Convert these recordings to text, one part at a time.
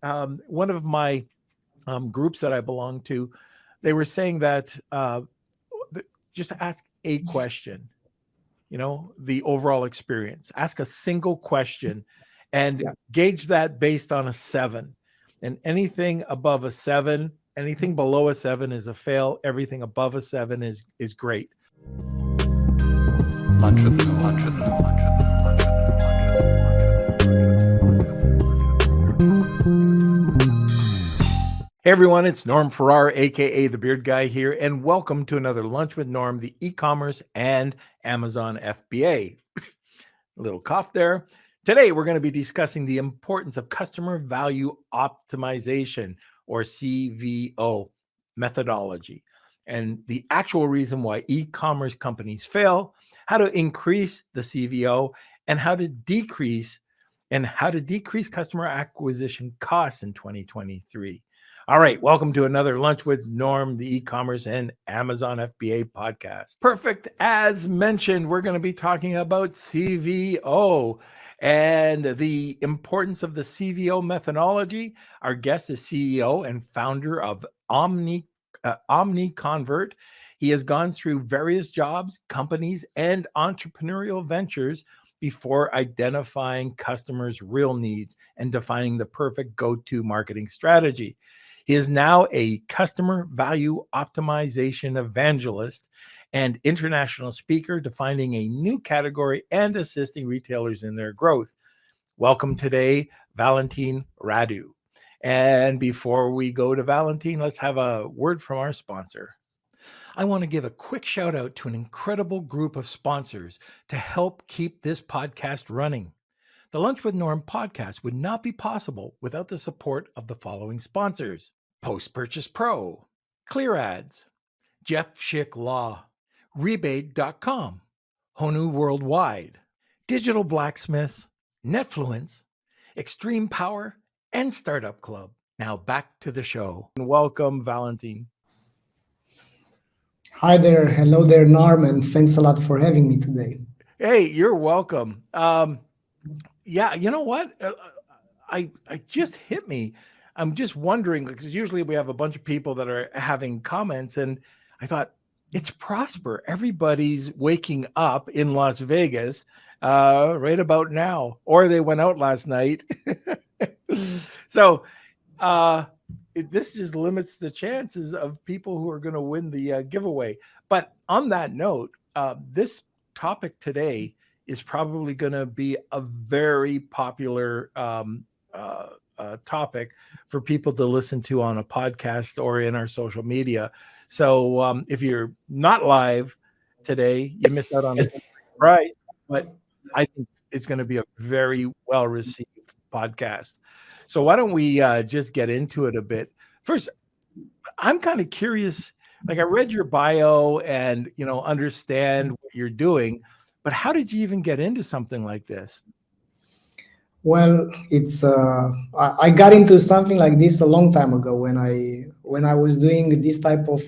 one of my groups that I belong to, they were saying that just ask a question, the overall experience. Ask a single question and gauge that based on a 7. And anything above a 7, anything below a 7 is a fail. Everything above a 7 is great. Hey everyone, it's Norm Farrar, aka the Beard Guy here, and welcome to another Lunch with Norm, the e-commerce and Amazon FBA. A little cough there. Today we're going to be discussing the importance of customer value optimization, or CVO methodology, and the actual reason why e-commerce companies fail, how to increase the CVO, and how to decrease customer acquisition costs in 2023. All right, welcome to another Lunch with Norm, the e-commerce and Amazon FBA podcast. Perfect. As mentioned, we're going to be talking about CVO and the importance of the CVO methodology. Our guest is CEO and founder of Omniconvert. He has gone through various jobs, companies, and entrepreneurial ventures before identifying customers' real needs and defining the perfect go-to marketing strategy. He is now a customer value optimization evangelist and international speaker, defining a new category and assisting retailers in their growth. Welcome today, Valentin Radu. And before we go to Valentin, let's have a word from our sponsor. I want to give a quick shout out to an incredible group of sponsors to help keep this podcast running. The Lunch with Norm podcast would not be possible without the support of the following sponsors: Post-Purchase Pro, Clear Ads, Jeff Schick Law, Rebate.com, Honu Worldwide, Digital Blacksmiths, Netfluence, Extreme Power, and Startup Club. Now back to the show. Welcome, Valentin. Hi there. Hello there, Norm, and thanks a lot for having me today. Hey, you're welcome. Yeah, you know what? I just hit me. I'm just wondering, because usually we have a bunch of people that are having comments, and I thought, it's Prosper. Everybody's waking up in Las Vegas right about now, or they went out last night. So this just limits the chances of people who are going to win the giveaway. But on that note, this topic today is probably going to be a very popular topic for people to listen to on a podcast or in our social media. So if you're not live today, you missed out on this prize, but I think it's going to be a very well-received podcast. So why don't we just get into it a bit? First, I'm kind of curious, like I read your bio and, understand what you're doing, but how did you even get into something like this? Well, it's I got into something like this a long time ago when I was doing this type of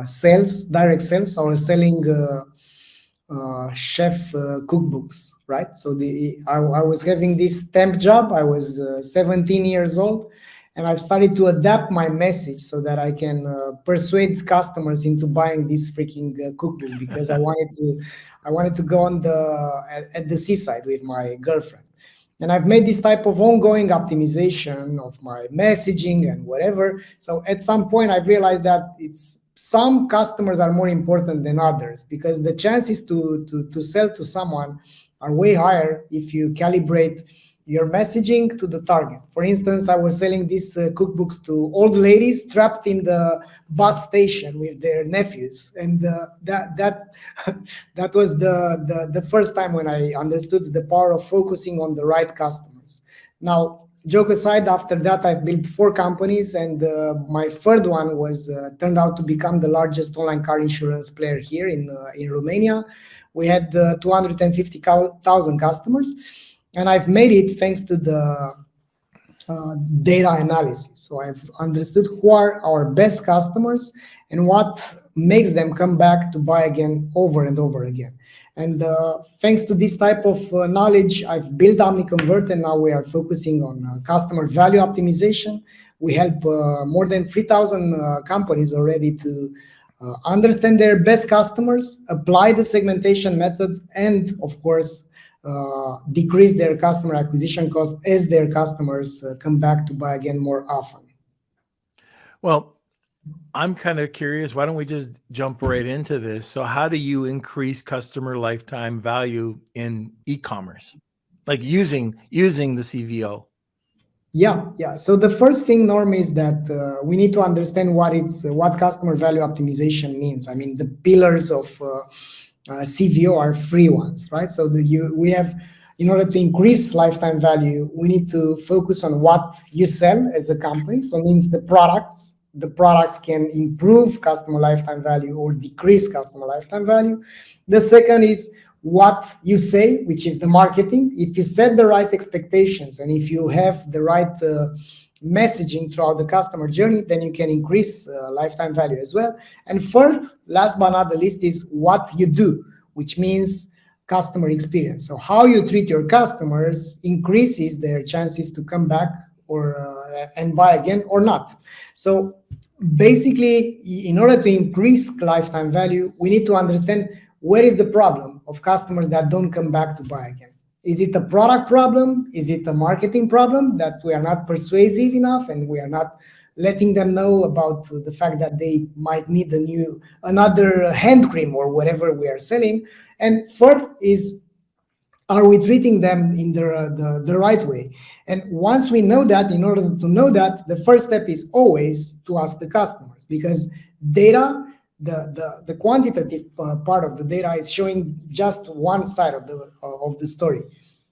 sales, direct sales. I was selling chef cookbooks, right? So I was having this temp job. I was 17 years old, and I've started to adapt my message so that I can persuade customers into buying this freaking cookbook, because I wanted to go on at the seaside with my girlfriend. And I've made this type of ongoing optimization of my messaging and whatever. So at some point, I've realized that some customers are more important than others, because the chances to sell to someone are way higher if you calibrate your messaging to the target. For instance, I was selling these cookbooks to old ladies trapped in the bus station with their nephews, and that was the first time when I understood the power of focusing on the right customers. Now, joke aside, after that I've built 4 companies, and my third one was turned out to become the largest online car insurance player here in Romania. We had 250,000 customers. And I've made it thanks to the data analysis. So I've understood who are our best customers and what makes them come back to buy again over and over again. And thanks to this type of knowledge, I've built Omniconvert, and now we are focusing on customer value optimization. We help more than 3,000 companies already to understand their best customers, apply the segmentation method, and of course, decrease their customer acquisition cost as their customers come back to buy again more often. Well, I'm kind of curious. Why don't we just jump right into this? So how do you increase customer lifetime value in e-commerce, like using the CVO? Yeah. So the first thing, Norm, is that we need to understand what customer value optimization means. I mean, the pillars of CVO are free ones, right? So we have, in order to increase lifetime value, we need to focus on what you sell as a company. So it means the products. The products can improve customer lifetime value or decrease customer lifetime value. The second is what you say, which is the marketing. If you set the right expectations and if you have the right messaging throughout the customer journey, then you can increase lifetime value as well. And third, last but not the least, is what you do, which means customer experience. So how you treat your customers increases their chances to come back or and buy again or not. So basically, in order to increase lifetime value, we need to understand where is the problem of customers that don't come back to buy again. Is it a product problem? Is it a marketing problem that we are not persuasive enough and we are not letting them know about the fact that they might need another hand cream or whatever we are selling? And third is, are we treating them in the right way? And once we know that, in order to know that, the first step is always to ask the customers, because data, the quantitative part of the data is showing just one side of the story.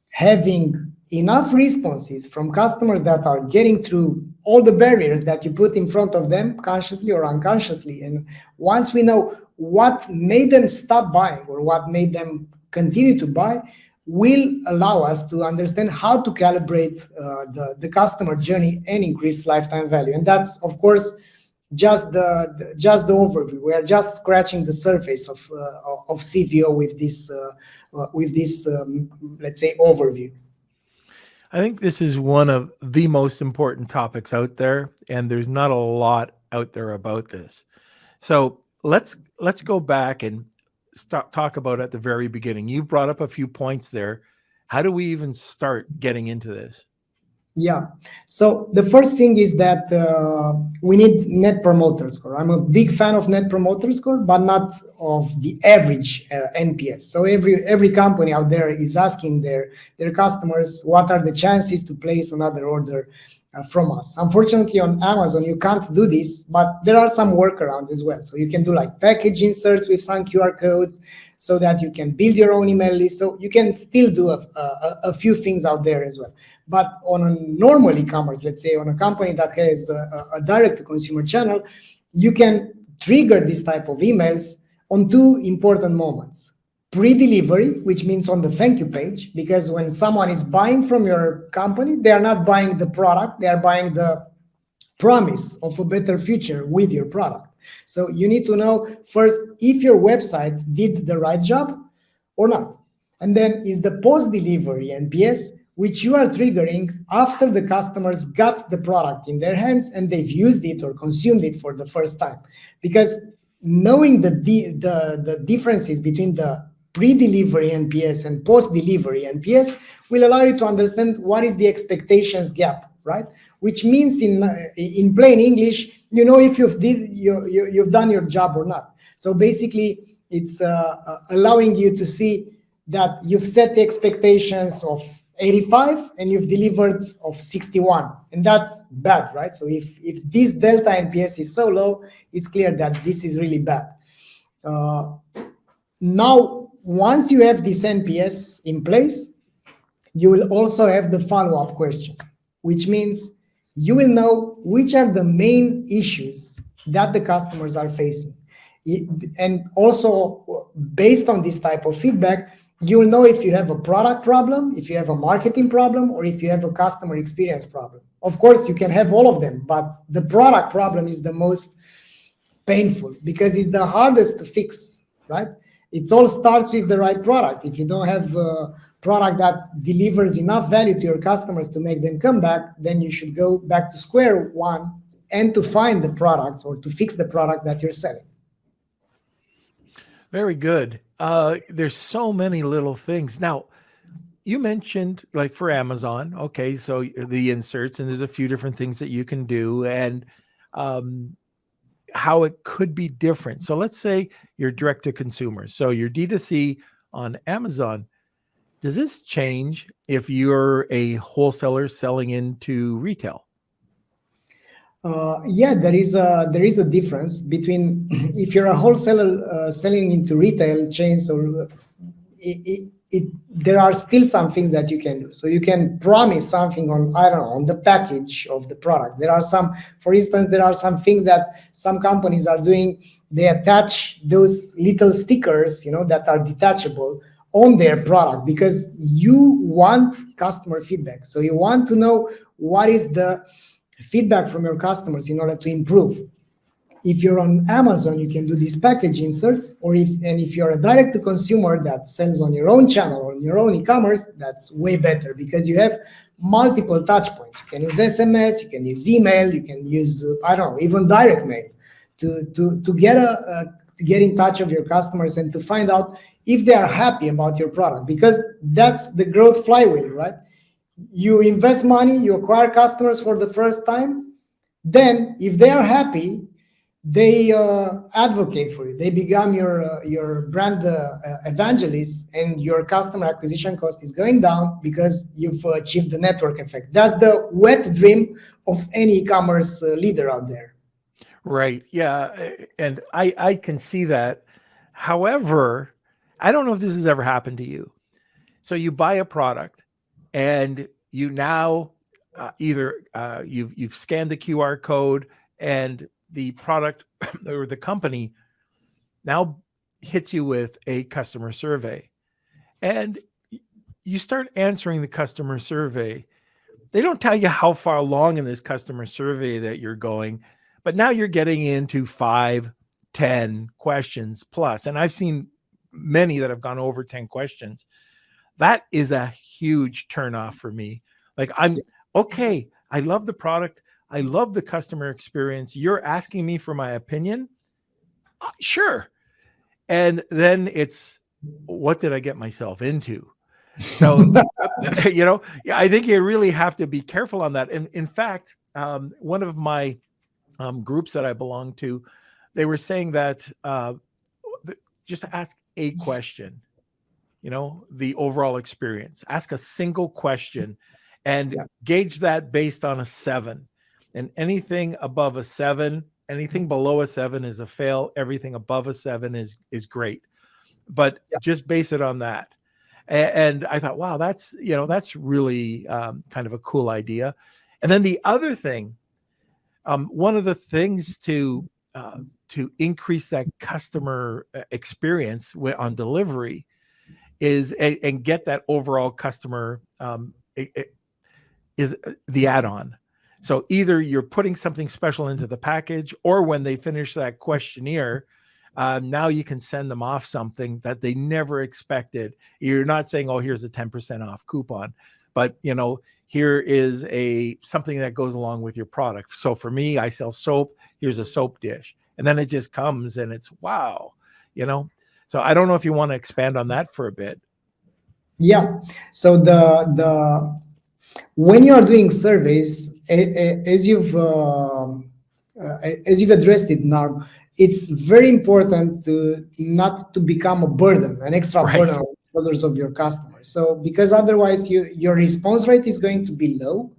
Having enough responses from customers that are getting through all the barriers that you put in front of them, consciously or unconsciously, and once we know what made them stop buying or what made them continue to buy, will allow us to understand how to calibrate the customer journey and increase lifetime value. And that's, of course, just the overview. We are just scratching the surface of CVO with this let's say overview. I think this is one of the most important topics out there, and there's not a lot out there about this. So let's go back and talk about at the very beginning. You've brought up a few points there. How do we even start getting into this? Yeah. So the first thing is that we need net promoter score. I'm a big fan of net promoter score, but not of the average NPS. So every company out there is asking their customers, what are the chances to place another order from us? Unfortunately, on Amazon, you can't do this, but there are some workarounds as well. So you can do like package inserts with some QR codes so that you can build your own email list. So you can still do a few things out there as well. But on a normal e-commerce, let's say on a company that has a direct-to-consumer channel, you can trigger this type of emails on two important moments. Pre-delivery, which means on the thank you page, because when someone is buying from your company, they are not buying the product, they are buying the promise of a better future with your product. So you need to know first if your website did the right job or not. And then is the post-delivery NPS, which you are triggering after the customers got the product in their hands and they've used it or consumed it for the first time. Because knowing the differences between the pre-delivery NPS and post-delivery NPS will allow you to understand what is the expectations gap, right? Which means in plain English, you know if you've done your job or not. So basically, it's allowing you to see that you've set the expectations of 85 and you've delivered of 61, and that's bad, right? So if this delta NPS is so low, it's clear that this is really bad. Now, once you have this NPS in place, you will also have the follow-up question, which means you will know which are the main issues that the customers are facing. And also, based on this type of feedback, you will know if you have a product problem, if you have a marketing problem, or if you have a customer experience problem. Of course, you can have all of them, but the product problem is the most painful because it's the hardest to fix, right? It all starts with the right product. If you don't have a product that delivers enough value to your customers to make them come back, then you should go back to square one and to find the products or to fix the products that you're selling. Very good. There's so many little things. Now, you mentioned like for Amazon, okay, so the inserts, and there's a few different things that you can do, and how it could be different. So let's say you're direct to consumer. So you're D2C on Amazon. Does this change if you're a wholesaler selling into retail? Yeah, there is a difference between if you're a wholesaler selling into retail chains, or there are still some things that you can do. So you can promise something on, I don't know, on the package of the product. There are some, for instance, there are some things that some companies are doing. They attach those little stickers, that are detachable on their product because you want customer feedback. So you want to know what is the feedback from your customers in order to improve. If you're on Amazon, you can do these package inserts, if you're a direct to consumer that sells on your own channel or on your own e-commerce, that's way better because you have multiple touch points. You can use SMS, you can use email, you can use even direct mail to get in touch with your customers and to find out if they are happy about your product, because that's the growth flywheel, right? You invest money, you acquire customers for the first time, then if they are happy, they advocate for you. They become your brand evangelist, and your customer acquisition cost is going down because you've achieved the network effect. That's the wet dream of any e-commerce leader out there. Right. Yeah. And I can see that. However, I don't know if this has ever happened to you. So you buy a product and you now either you've scanned the QR code, and the product or the company now hits you with a customer survey, and you start answering the customer survey. They don't tell you how far along in this customer survey that you're going, but now you're getting into 5, 10 questions plus. And I've seen many that have gone over 10 questions. That is a huge turnoff for me. Like, okay, I love the product. I love the customer experience. You're asking me for my opinion? Sure. And then it's, what did I get myself into? So, I think you really have to be careful on that. And in fact, one of my groups that I belong to, they were saying that just ask a question, the overall experience. Ask a single question and gauge that based on a 7. And anything above a 7, anything below a 7 is a fail. Everything above a 7 is great. But just base it on that. And I thought, wow, that's really kind of a cool idea. And then the other thing, one of the things to increase that customer experience on delivery is and get that overall customer is the add-on. So either you're putting something special into the package, or when they finish that questionnaire, now you can send them off something that they never expected. You're not saying, oh, here's a 10% off coupon, but here is something that goes along with your product. So for me, I sell soap. Here's a soap dish. And then it just comes and it's wow, So I don't know if you want to expand on that for a bit. Yeah. So when you are doing surveys, as you've addressed it now, it's very important not to become a burden, an extra burden on others of your customers. So because otherwise your response rate is going to be low,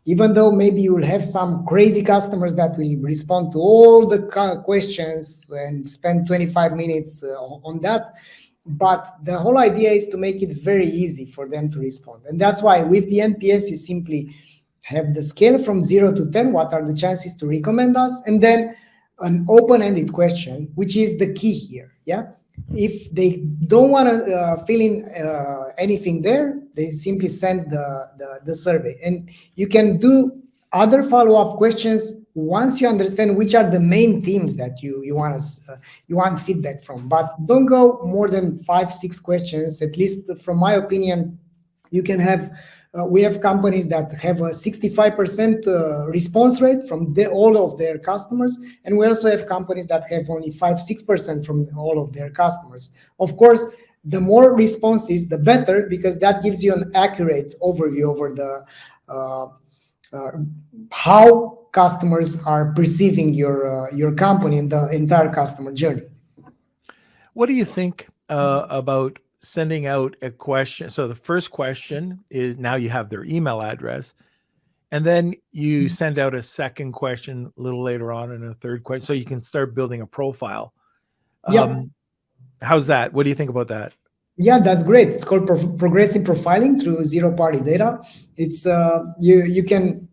even though maybe you will have some crazy customers that will respond to all the questions and spend 25 minutes on that. But the whole idea is to make it very easy for them to respond. And that's why with the NPS, you simply have the scale from 0 to 10. What are the chances to recommend us? And then an open-ended question, which is the key here. Yeah. If they don't want to fill in anything there, they simply send the survey. And you can do other follow-up questions once you understand which are the main themes that you want feedback from. But don't go more than 5-6 questions. At least from my opinion, you can have we have companies that have a 65% response rate from all of their customers, and we also have companies that have only 5-6% from all of their customers. Of course, the more responses, the better, because that gives you an accurate overview over the how customers are perceiving your company and the entire customer journey. What do you think about sending out a question? So the first question is, now you have their email address, and then you send out a second question a little later on and a third question, so you can start building a profile. How's that? What do you think about that? Yeah, that's great. It's called progressive profiling through zero-party data. It's you can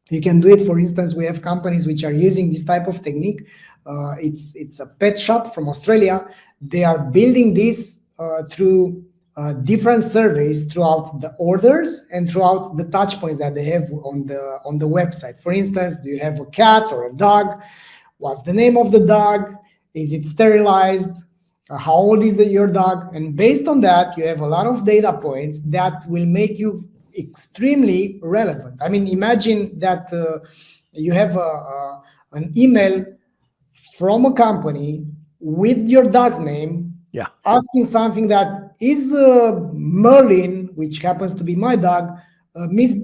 do it. For instance, we have companies which are using this type of technique. It's a pet shop from Australia. They are building this through different surveys throughout the orders and throughout the touch points that they have on the website. For instance, do you have a cat or a dog? What's the name of the dog? Is it sterilized? How old is your dog? And based on that, you have a lot of data points that will make you extremely relevant. I mean, imagine that you have an email from a company with your dog's name, asking something that is Merlin, which happens to be my dog,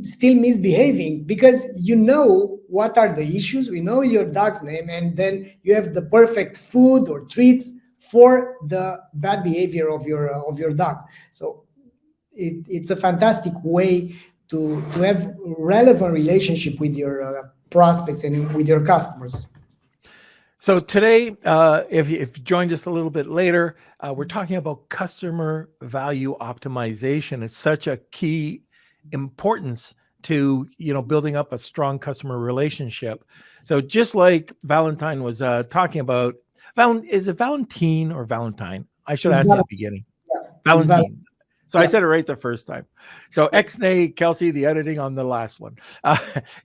still misbehaving, because you know what are the issues, we know your dog's name, and then you have the perfect food or treats for the bad behavior of your dog. So it's a fantastic way to have relevant relationship with your prospects and with your customers. So today, if you joined us a little bit later, we're talking about customer value optimization. It's such a key importance to building up a strong customer relationship. So just like Valentin was talking about, is it Valentin or Valentine? I should ask at the beginning. Yeah, Valentin. So I said it right the first time. So ex-nay, Kelsey, the editing on the last one.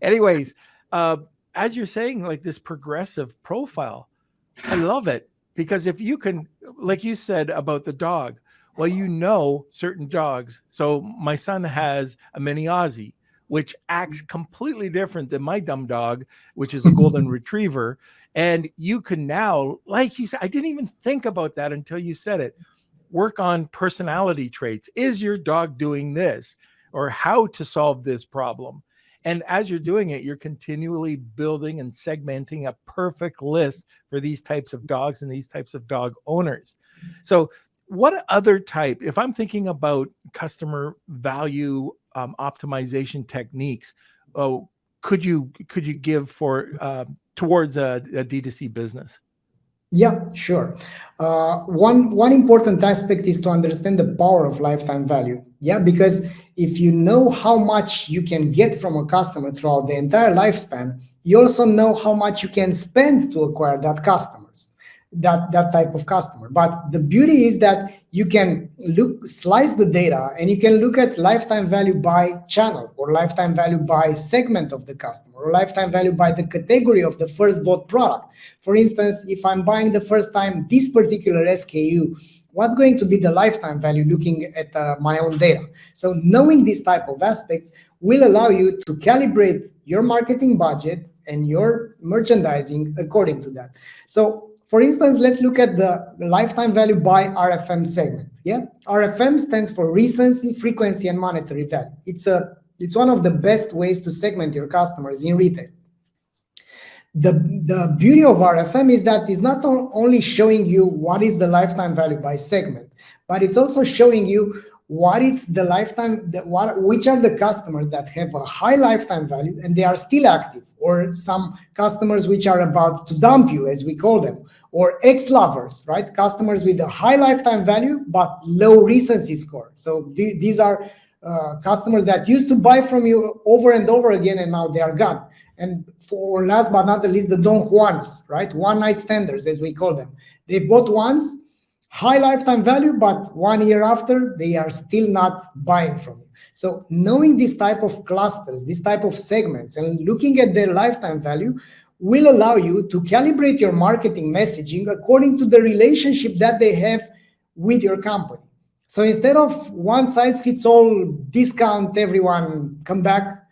Anyways, as you're saying, like this progressive profile, I love it, because if you can, like you said about the dog, well, certain dogs. So my son has a mini Aussie, which acts completely different than my dumb dog, which is a golden retriever. And you can now, like you said, I didn't even think about that until you said it, work on personality traits. Is your dog doing this? Or how to solve this problem? And as you're doing it, you're continually building and segmenting a perfect list for these types of dogs and these types of dog owners. So what other type, if I'm thinking about customer value optimization techniques, could you give for towards a D2C business? Yeah, sure. One important aspect is to understand the power of lifetime value. Yeah, because if you know how much you can get from a customer throughout the entire lifespan, you also know how much you can spend to acquire that type of customer. But the beauty is that you can slice the data, and you can look at lifetime value by channel, or lifetime value by segment of the customer, or lifetime value by the category of the first bought product. For instance, if I'm buying the first time this particular SKU, what's going to be the lifetime value looking at my own data? So knowing this type of aspects will allow you to calibrate your marketing budget and your merchandising according to that. So for instance, let's look at the lifetime value by RFM segment. Yeah, RFM stands for recency, frequency, and monetary value. It's one of the best ways to segment your customers in retail. The beauty of RFM is that it's not only showing you what is the lifetime value by segment, but it's also showing you what is the lifetime, which are the customers that have a high lifetime value and they are still active, or some customers which are about to dump you, as we call them, or ex-lovers, right? Customers with a high lifetime value but low recency score. So these are customers that used to buy from you over and over again, and now they are gone. And for last but not the least, the Don Juans, right? One night standers, as we call them. They've bought once, high lifetime value, but 1 year after, they are still not buying from you. So knowing this type of clusters, this type of segments, and looking at their lifetime value will allow you to calibrate your marketing messaging according to the relationship that they have with your company. So instead of one size fits all discount, everyone come back,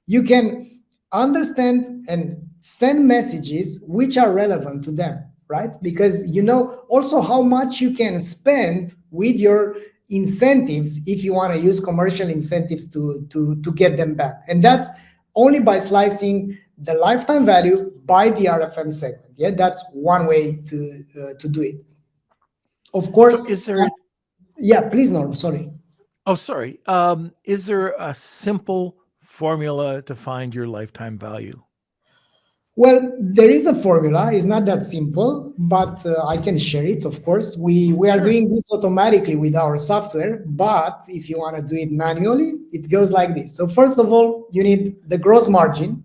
you can understand and send messages which are relevant to them, right? Because you know also how much you can spend with your incentives if you want to use commercial incentives to get them back. And that's only by slicing the lifetime value by the RFM segment. Yeah, that's one way to do it. Of course, So is there? Yeah, please, Norm. Sorry. Oh, sorry. Is there a simple formula to find your lifetime value? Well, there is a formula. It's not that simple, but I can share it. Of course, we are Sure. doing this automatically with our software. But if you want to do it manually, it goes like this. So first of all, you need the gross margin.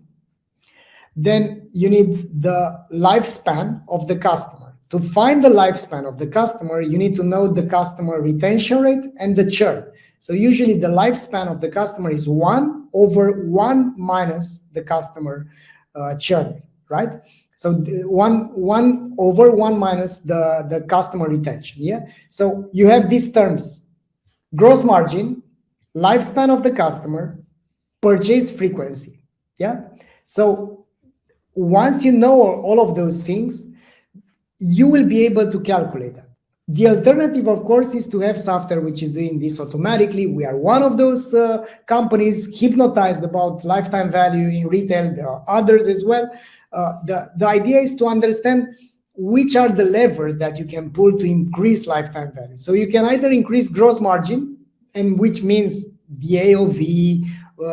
Then you need the lifespan of the customer. To find the lifespan of the customer, you need to know the customer retention rate and the churn. So usually the lifespan of the customer is 1/1 minus the customer churn, right? So 1/1 minus the customer retention. Yeah. So you have these terms: gross margin, lifespan of the customer, purchase frequency. Yeah. So once you know all of those things, you will be able to calculate that. The alternative, of course, is to have software which is doing this automatically. We are one of those companies hypnotized about lifetime value in retail. There are others as well. The idea is to understand which are the levers that you can pull to increase lifetime value. So you can either increase gross margin, and which means the AOV,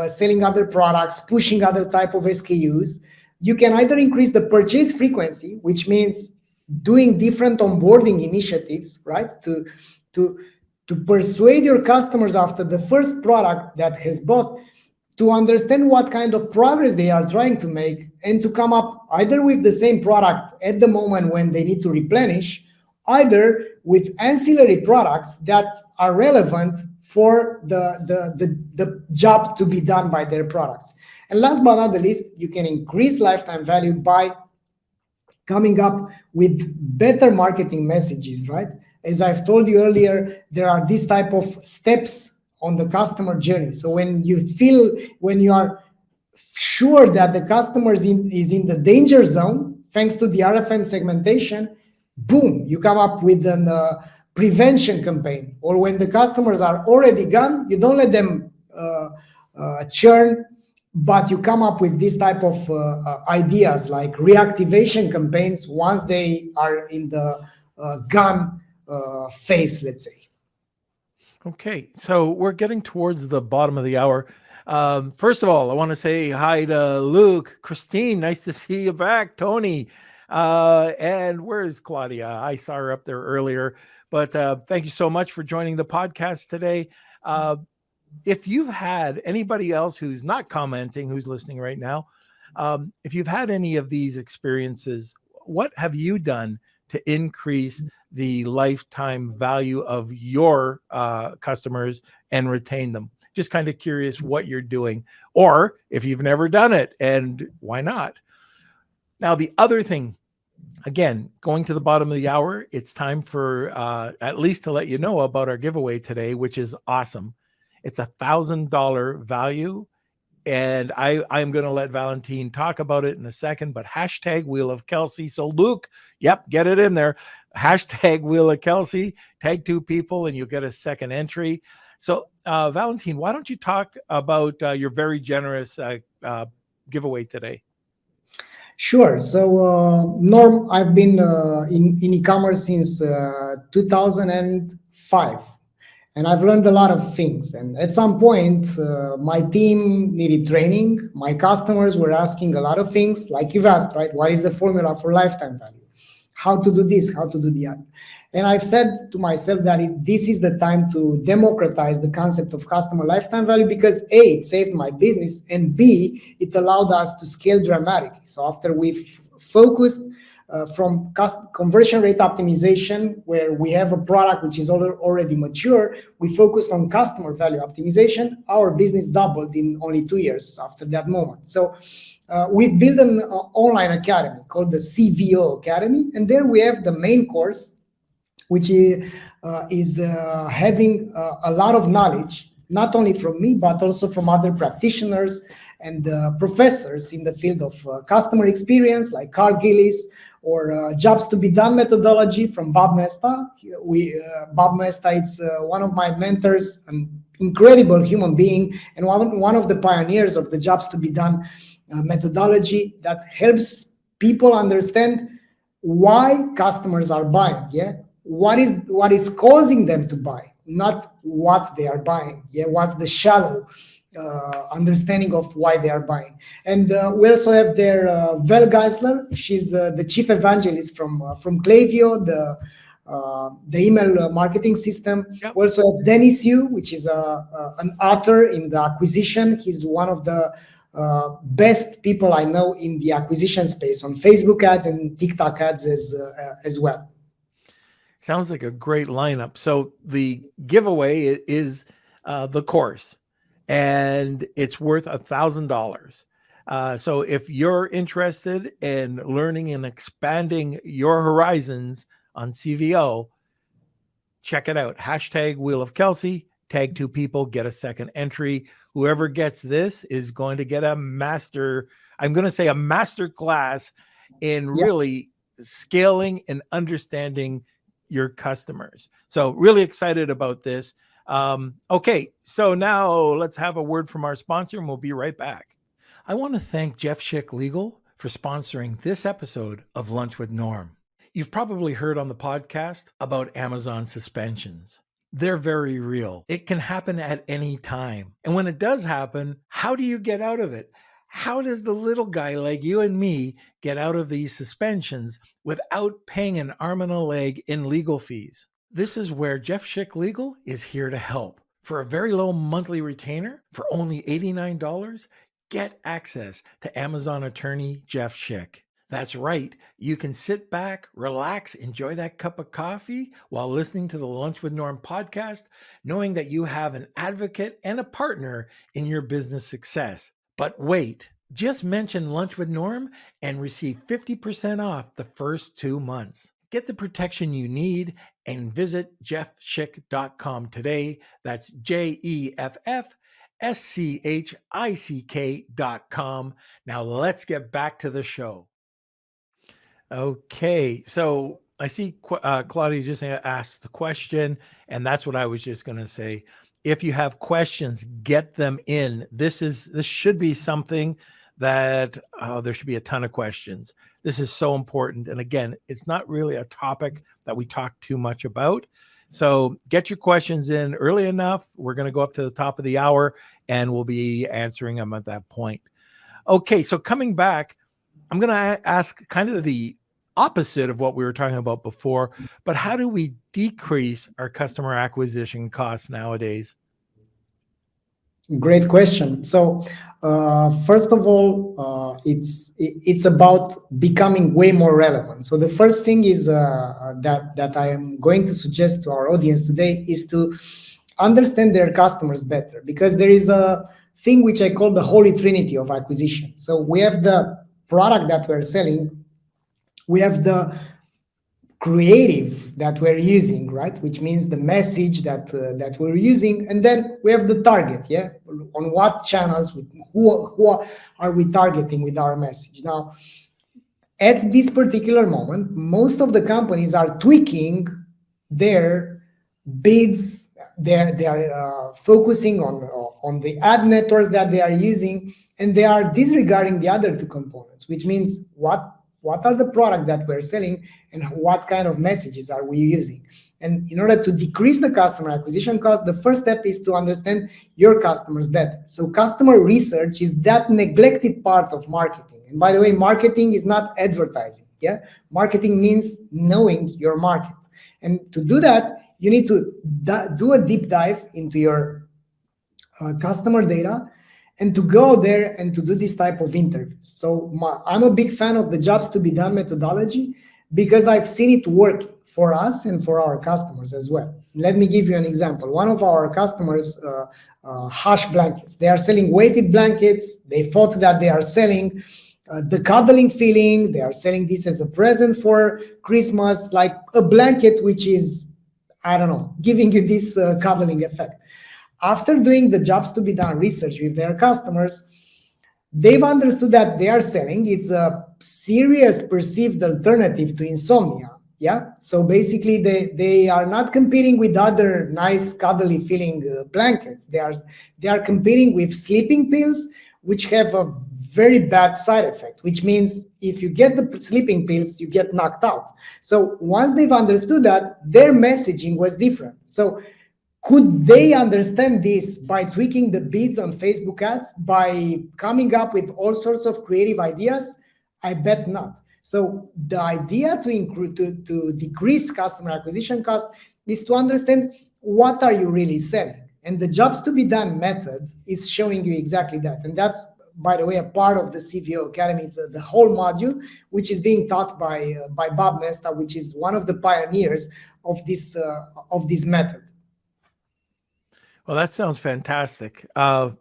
selling other products, pushing other type of SKUs. You can either increase the purchase frequency, which means doing different onboarding initiatives, right? To persuade your customers after the first product that has bought, to understand what kind of progress they are trying to make, and to come up either with the same product at the moment when they need to replenish, either with ancillary products that are relevant for the job to be done by their products. And last but not the least, you can increase lifetime value by coming up with better marketing messages, right? As I've told you earlier, there are these type of steps on the customer journey. So when you are sure that the customer is in the danger zone, thanks to the RFM segmentation, boom, you come up with a prevention campaign. Or when the customers are already gone, you don't let them churn, but you come up with this type of ideas like reactivation campaigns once they are in the gone phase, let's say. Okay, so we're getting towards the bottom of the hour. First of all, I want to say hi to Luke, Christine. Nice to see you back, Tony. And where's Claudia? I saw her up there earlier. But thank you so much for joining the podcast today. If you've had anybody else who's not commenting, who's listening right now, if you've had any of these experiences, what have you done to increase the lifetime value of your customers and retain them? Just kind of curious what you're doing, or if you've never done it, and why not? Now, the other thing, again, going to the bottom of the hour, it's time for at least to let you know about our giveaway today, which is awesome. It's $1,000 value. And I'm going to let Valentin talk about it in a second, but hashtag Wheel of Kelsey. So Luke, yep, get it in there. Hashtag Wheel of Kelsey, tag 2 people and you'll get a second entry. So Valentin, why don't you talk about your very generous giveaway today? Sure. So Norm, I've been in e-commerce since 2005. And I've learned a lot of things. And at some point, my team needed training. My customers were asking a lot of things, like you've asked, right? What is the formula for lifetime value? How to do this, how to do the other. And I've said to myself that this is the time to democratize the concept of customer lifetime value because A, it saved my business, and B, it allowed us to scale dramatically. So after we've focused from conversion rate optimization, where we have a product which is already mature, we focused on customer value optimization. Our business doubled in only 2 years after that moment. So we've built an online academy called the CVO Academy, and there we have the main course, which is having a lot of knowledge, not only from me, but also from other practitioners and professors in the field of customer experience, like Carl Gillis, or jobs to be done methodology from Bob Mesta. Bob Mesta is one of my mentors, an incredible human being, and one of the pioneers of the jobs to be done methodology that helps people understand why customers are buying. Yeah, what is causing them to buy, not what they are buying. Yeah, what's the shallow understanding of why they are buying. And we also have there Val Geisler. She's the chief evangelist from Klaviyo, the email marketing system. Yep. We also have Dennis Yu, which is an author in the acquisition. He's one of the best people I know in the acquisition space on Facebook ads and TikTok ads as well. Sounds like a great lineup. So the giveaway is the course, and it's worth $1,000. So if you're interested in learning and expanding your horizons on CVO, check it out. # Wheel of Kelsey, tag 2 people, get a second entry. Whoever gets this is going to get a master class in really scaling and understanding your customers. So really excited about this. Okay, so now let's have a word from our sponsor and we'll be right back. I want to thank Jeff Schick Legal for sponsoring this episode of Lunch with Norm. You've probably heard on the podcast about Amazon suspensions. They're very real. It can happen at any time. And when it does happen, how do you get out of it? How does the little guy like you and me get out of these suspensions without paying an arm and a leg in legal fees? This is where Jeff Schick Legal is here to help. For a very low monthly retainer, for only $89, get access to Amazon attorney Jeff Schick. That's right. You can sit back, relax, enjoy that cup of coffee while listening to the Lunch with Norm podcast, knowing that you have an advocate and a partner in your business success. But wait, just mention Lunch with Norm and receive 50% off the first 2 months. Get the protection you need and visit jeffschick.com today. That's JEFFSCHICK.com. Now let's get back to the show. Okay, so I see Claudia just asked the question, and that's what I was just going to say. If you have questions, get them in. This should be something that there should be a ton of questions. This is so important. And again, it's not really a topic that we talk too much about. So get your questions in early enough. We're going to go up to the top of the hour and we'll be answering them at that point. Okay, so coming back, I'm going to ask kind of the opposite of what we were talking about before, but how do we decrease our customer acquisition costs nowadays? Great question. So first of all, it's about becoming way more relevant. So the first thing is that I am going to suggest to our audience today is to understand their customers better, because there is a thing which I call the holy trinity of acquisition. So we have the product that we're selling, we have the creative that we're using, right? Which means the message that we're using, and then we have the target. Yeah, on what channels, with who are we targeting with our message? Now, at this particular moment, most of the companies are tweaking their bids. They are focusing on the ad networks that they are using, and they are disregarding the other 2 components, which means what are the products that we're selling and what kind of messages are we using. And in order to decrease the customer acquisition cost, the first step is to understand your customers better. So customer research is that neglected part of marketing. And by the way, marketing is not advertising. Yeah, marketing means knowing your market. And to do that, you need to do a deep dive into your customer data and to go there and to do this type of interviews. So I'm a big fan of the jobs to be done methodology because I've seen it working for us and for our customers as well. Let me give you an example. One of our customers, Hush Blankets, they are selling weighted blankets. They thought that they are selling the cuddling feeling. They are selling this as a present for Christmas, like a blanket, which is, I don't know, giving you this cuddling effect. After doing the jobs to be done research with their customers, they've understood that they are selling. It's a serious perceived alternative to insomnia. Yeah. So basically they are not competing with other nice cuddly feeling blankets. They are competing with sleeping pills, which have a very bad side effect, which means if you get the sleeping pills, you get knocked out. So once they've understood that, their messaging was different. So could they understand this by tweaking the bids on Facebook ads, by coming up with all sorts of creative ideas? I bet not. So the idea to decrease customer acquisition cost is to understand what are you really selling. And the jobs to be done method is showing you exactly that. And that's, by the way, a part of the CVO Academy. It's the whole module, which is being taught by Bob Mesta, which is one of the pioneers of this method. Well, that sounds fantastic. And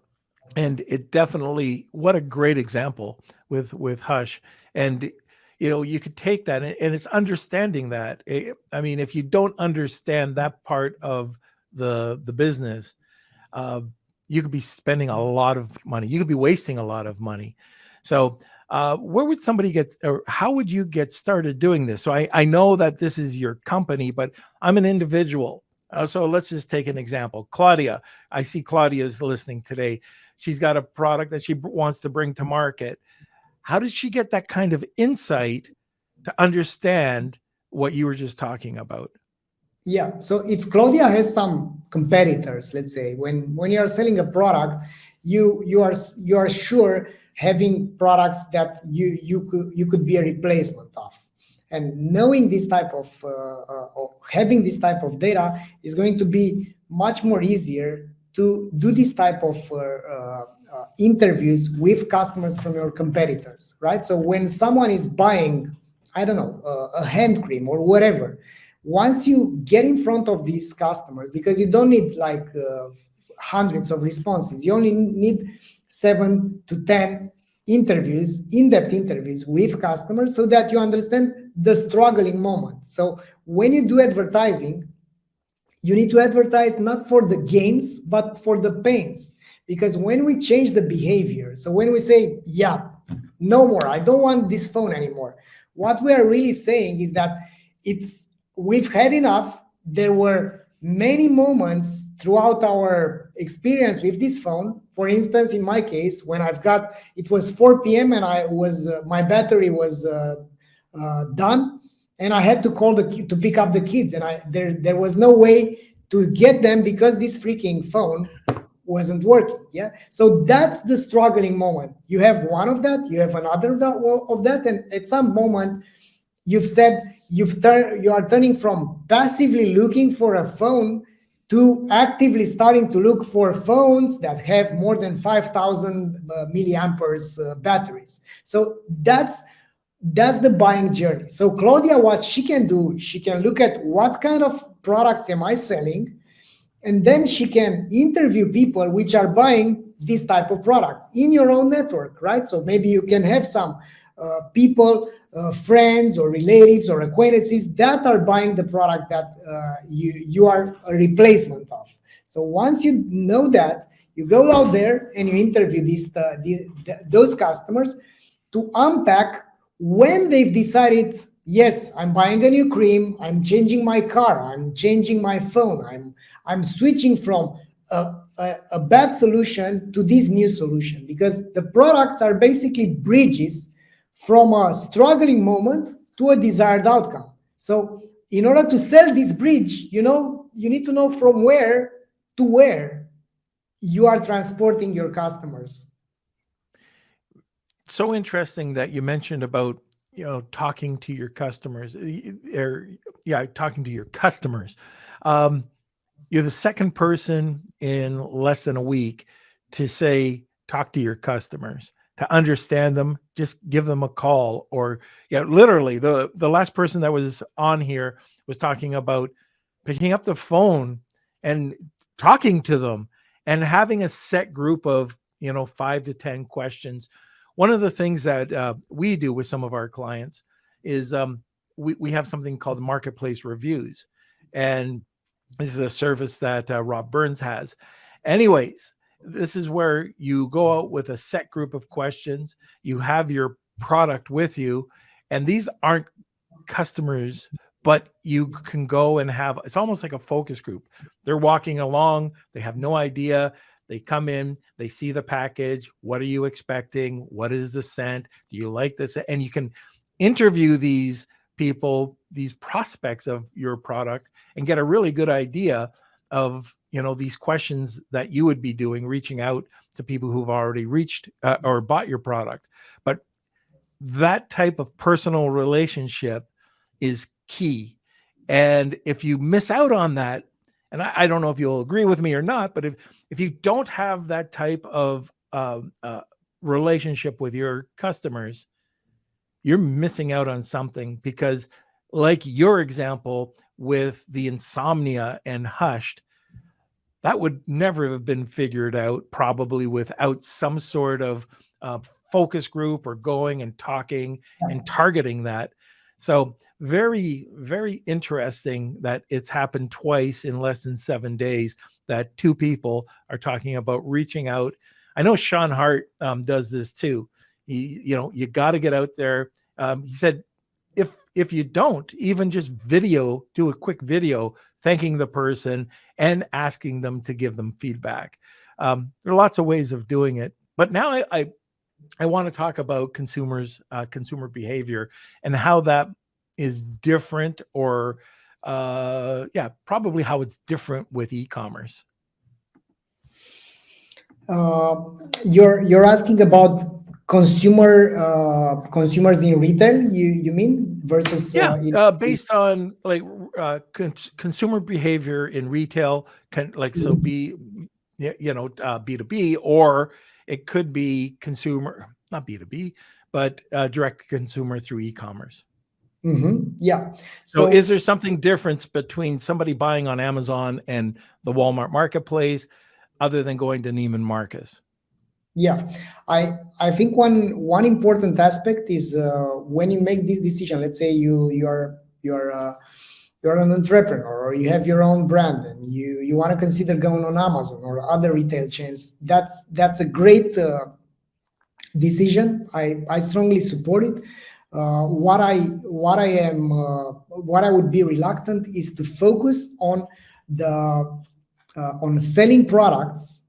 it definitely, what a great example with Hush. And, you could take that and it's understanding that. I mean, if you don't understand that part of the business, you could be spending a lot of money. You could be wasting a lot of money. So where would somebody or how would you get started doing this? So I know that this is your company, but I'm an individual. So let's just take an example. Claudia, I see Claudia is listening today. She's got a product that she wants to bring to market. How does she get that kind of insight to understand what you were just talking about? Yeah. So if Claudia has some competitors, let's say when you are selling a product, you are sure having products that you could be a replacement of. And knowing this type of having this type of data is going to be much more easier to do this type of interviews with customers from your competitors, right? So when someone is buying, I don't know, a hand cream or whatever, once you get in front of these customers, because you don't need like hundreds of responses, you only need 7 to 10 interviews, in-depth interviews with customers, so that you understand the struggling moment. So when you do advertising, you need to advertise not for the gains, but for the pains. Because when we change the behavior, so when we say, yeah, no more, I don't want this phone anymore, what we are really saying is that we've had enough. There were many moments throughout our experience with this phone. For instance, in my case, when it was 4 p.m. and my battery was done, and I had to call to pick up the kids, and there was no way to get them because this freaking phone wasn't working. Yeah. So that's the struggling moment. You have one of that, you have another of that, and at some moment you've said you are turning from passively looking for a phone to actively starting to look for phones that have more than 5,000 milliamperes batteries. So that's the buying journey. So Claudia, what she can do, she can look at what kind of products am I selling, and then she can interview people which are buying this type of products in your own network, right? So maybe you can have some people, friends or relatives or acquaintances that are buying the products that you are a replacement of. So once you know that, you go out there and you interview those customers to unpack when they've decided, yes, I'm buying a new cream, I'm changing my car, I'm changing my phone, I'm switching from a bad solution to this new solution, because the products are basically bridges from a struggling moment to a desired outcome. So in order to sell this bridge, you need to know from where to where you are transporting your customers. So interesting that you mentioned about, talking to your customers, talking to your customers. You're the second person in less than a week to talk to your customers, to understand them. Just give them a call, or literally the last person that was on here was talking about picking up the phone and talking to them and having a set group of 5 to 10 questions. One of the things that we do with some of our clients is we have something called marketplace reviews, and this is a service that Rob Burns has. Anyways, this is where you go out with a set group of questions. You have your product with you, and these aren't customers, but you can go and have, it's almost like a focus group. They're walking along, they have no idea. They come in, they see the package. What are you expecting? What is the scent? Do you like this? And you can interview these people, these prospects of your product, and get a really good idea of these questions that you would be doing, reaching out to people who've already reached or bought your product. But that type of personal relationship is key. And if you miss out on that, and I don't know if you'll agree with me or not, but if you don't have that type of relationship with your customers, you're missing out on something. Because like your example with the insomnia and Hushed, that would never have been figured out probably without some sort of focus group or going and talking and targeting that. So very, very interesting that it's happened twice in less than 7 days that two people are talking about reaching out. I know Sean Hart does this too. You got to get out there. He said, if you don't, even just do a quick video thanking the person and asking them to give them feedback. There are lots of ways of doing it. But now I want to talk about consumer behavior and how that is different, or probably how it's different with e-commerce. You're asking about consumers in retail, you mean, versus based on like consumer behavior in retail, B2B, or it could be consumer, not B2B, but direct consumer through e-commerce. Yeah. So is there something different between somebody buying on Amazon and the Walmart marketplace other than going to Neiman Marcus? Yeah, I think one important aspect is when you make this decision. Let's say you're an entrepreneur, or you have your own brand, and you want to consider going on Amazon or other retail chains. That's a great decision. I strongly support it. What I would be reluctant is to focus on on selling products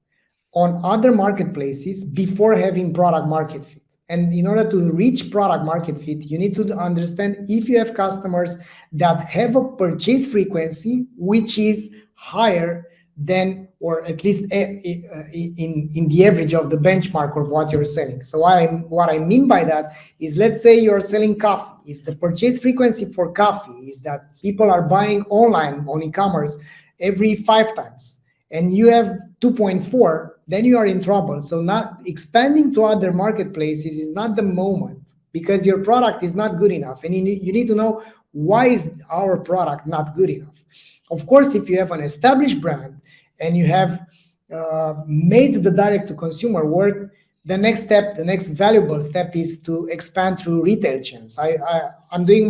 on other marketplaces before having product market fit. And in order to reach product market fit, you need to understand if you have customers that have a purchase frequency which is higher than, or at least in the average of the benchmark of what you're selling. So what I mean by that is, let's say you're selling coffee. If the purchase frequency for coffee is that people are buying online on e-commerce every 5 times, and you have 2.4, then you are in trouble. So not expanding to other marketplaces is not the moment, because your product is not good enough. And you need to know, why is our product not good enough? Of course, if you have an established brand and you have made the direct to consumer work, the next valuable step is to expand through retail chains. I'm doing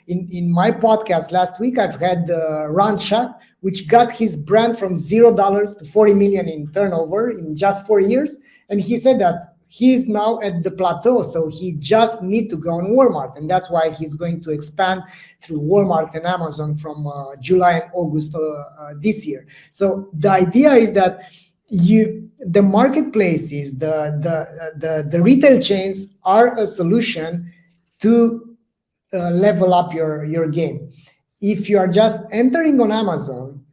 in my podcast last week, I've had Ron Shack, which got his brand from $0 to 40 million in turnover in just 4 years. And he said that he is now at the plateau, so he just need to go on Walmart. And that's why he's going to expand through Walmart and Amazon from July and August this year. So the idea is that the marketplaces, the retail chains are a solution to level up your game. If you are just entering on Amazon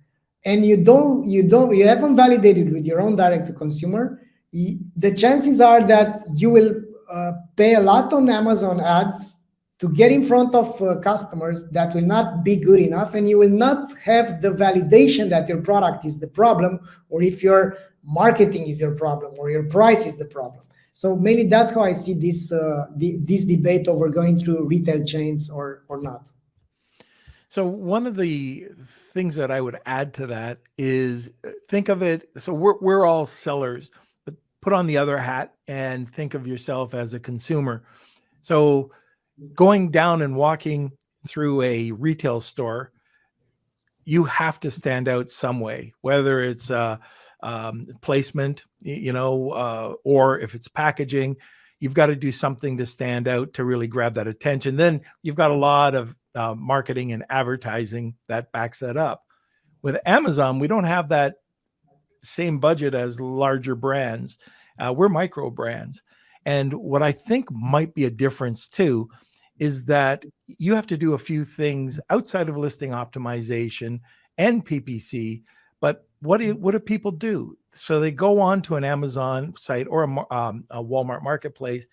and you haven't validated with your own direct to consumer, the chances are that you will pay a lot on Amazon ads to get in front of customers that will not be good enough, and you will not have the validation that your product is the problem, or if your marketing is your problem or your price is the problem. So mainly that's how I see this this debate over going through retail chains or not. So one of the things that I would add to that is think of it. So we're all sellers, but put on the other hat and think of yourself as a consumer. So going down and walking through a retail store, you have to stand out some way, whether it's placement, or if it's packaging. You've got to do something to stand out to really grab that attention. Then you've got a lot of marketing and advertising that backs that up. With Amazon, we don't have that same budget as larger brands. We're micro brands. And what I think might be a difference too is that you have to do a few things outside of listing optimization and PPC. But what do people do? So they go on to an Amazon site or a Walmart marketplace.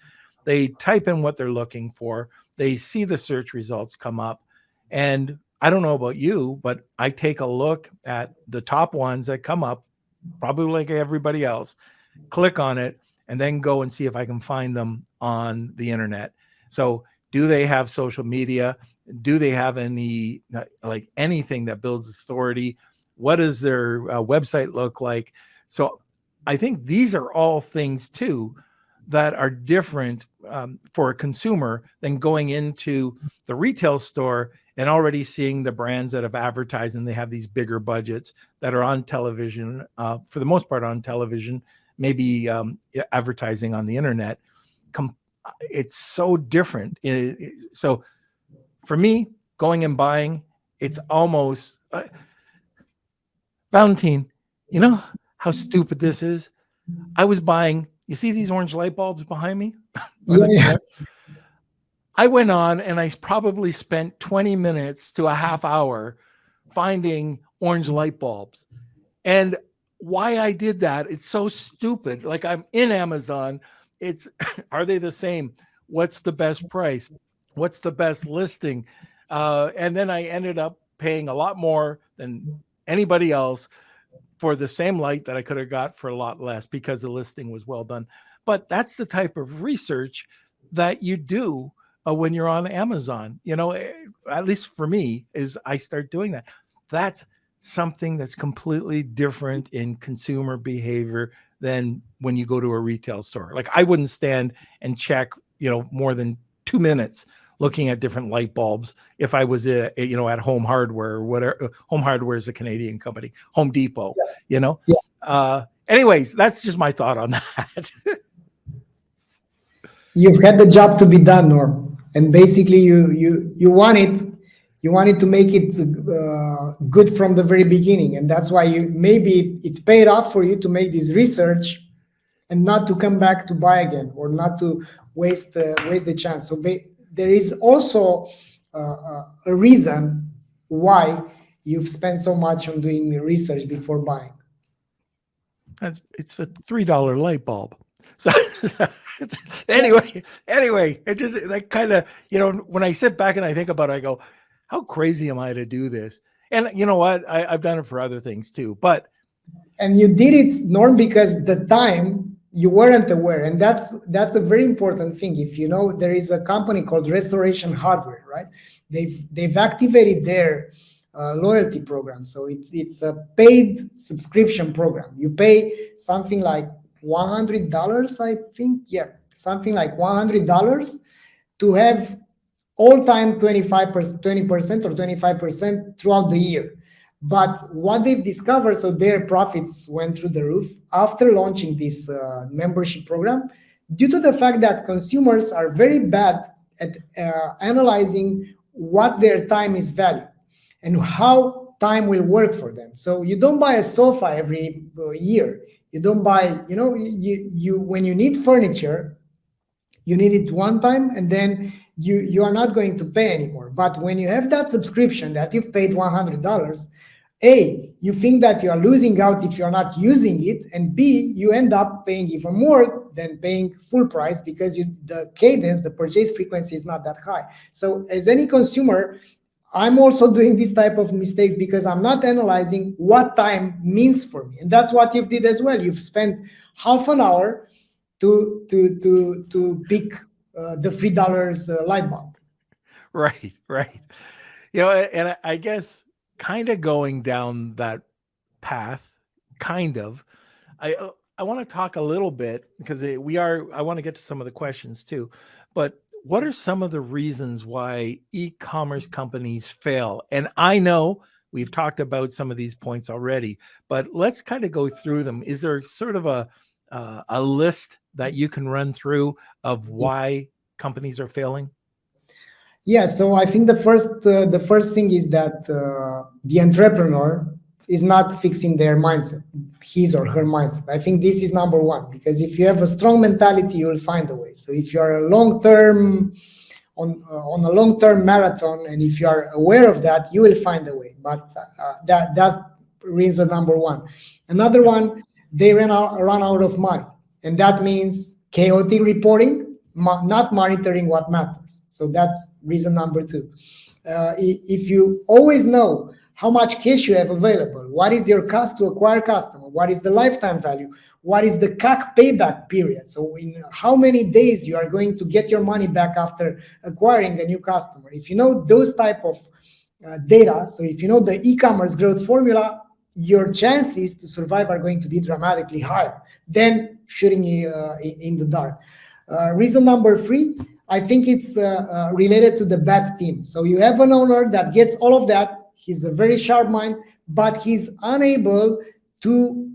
They type in what they're looking for. They see the search results come up. And I don't know about you, but I take a look at the top ones that come up, probably like everybody else, click on it, and then go and see if I can find them on the internet. So do they have social media? Do they have any, like anything that builds authority? What does their website look like? So I think these are all things too that are different for a consumer than going into the retail store and already seeing the brands that have advertised, and they have these bigger budgets that are on television, for the most part on television, maybe advertising on the internet. It's so different. So for me, going and buying, it's almost Valentin, you know how stupid this is? I was buying, you see these orange light bulbs behind me? Yeah. I went on and I probably spent 20 minutes to a half hour finding orange light bulbs. And why I did that, it's so stupid. Like, I'm in Amazon. It's, are they the same? What's the best price? What's the best listing? And then I ended up paying a lot more than anybody else for the same light that I could have got for a lot less because the listing was well done. But that's the type of research that you do when you're on Amazon. At least for me, is I start doing that. That's something that's completely different in consumer behavior than when you go to a retail store. Like, I wouldn't stand and check, more than 2 minutes looking at different light bulbs if I was at Home Hardware or whatever. Home Hardware is a Canadian company, Home Depot. Yeah. Anyways, that's just my thought on that. You've had the job to be done, Norm, and basically you wanted to make it good from the very beginning, and that's why maybe it paid off for you to make this research and not to come back to buy again or not to waste the chance. So there is also a reason why you've spent so much on doing the research before buying. It's a $3 light bulb. So anyway, it just, that kind of, when I sit back and I think about it, I go, how crazy am I to do this? And you know what? I've done it for other things too, and you did it, Norm, because the time you weren't aware. And that's a very important thing. If there is a company called Restoration Hardware, right? They've activated their loyalty program. So it's a paid subscription program. You pay something like $100, I think. Yeah, something like $100 to have all-time 20% or 25% throughout the year. But what they've discovered, so their profits went through the roof after launching this membership program, due to the fact that consumers are very bad at analyzing what their time is valued and how time will work for them. So you don't buy a sofa every year. You don't buy, when you need furniture, you need it one time and then you are not going to pay anymore. But when you have that subscription that you've paid $100, A, you think that you are losing out if you're not using it, and B, you end up paying even more than paying full price because the cadence, the purchase frequency is not that high. So as any consumer, I'm also doing this type of mistakes because I'm not analyzing what time means for me. And that's what you've did as well. You've spent half an hour to pick the $3 light bulb. Right, right. You know, and I guess kind of going down that path, kind of, I want to talk a little bit because I want to get to some of the questions too, but what are some of the reasons why e-commerce companies fail? And I know we've talked about some of these points already, but let's kind of go through them. Is there sort of a list that you can run through of why companies are failing? Yeah, so I think the first thing is that the entrepreneur is not fixing their mindset, his or her mindset. I think this is number one, because if you have a strong mentality, you will find a way. So if you are a long-term on a long-term marathon, and if you are aware of that, you will find a way. But that's reason number one. Another one, they run out of money, and that means chaotic reporting, not monitoring what matters. So that's reason number two. If you always know how much cash you have available, what is your cost to acquire customer, what is the lifetime value, what is the CAC payback period, so in how many days you are going to get your money back after acquiring a new customer. If you know those type of data, so if you know the e-commerce growth formula, your chances to survive are going to be dramatically higher than shooting in the dark. Reason number three, I think it's related to the bad team. So you have an owner that gets all of that. He's a very sharp mind, but he's unable to,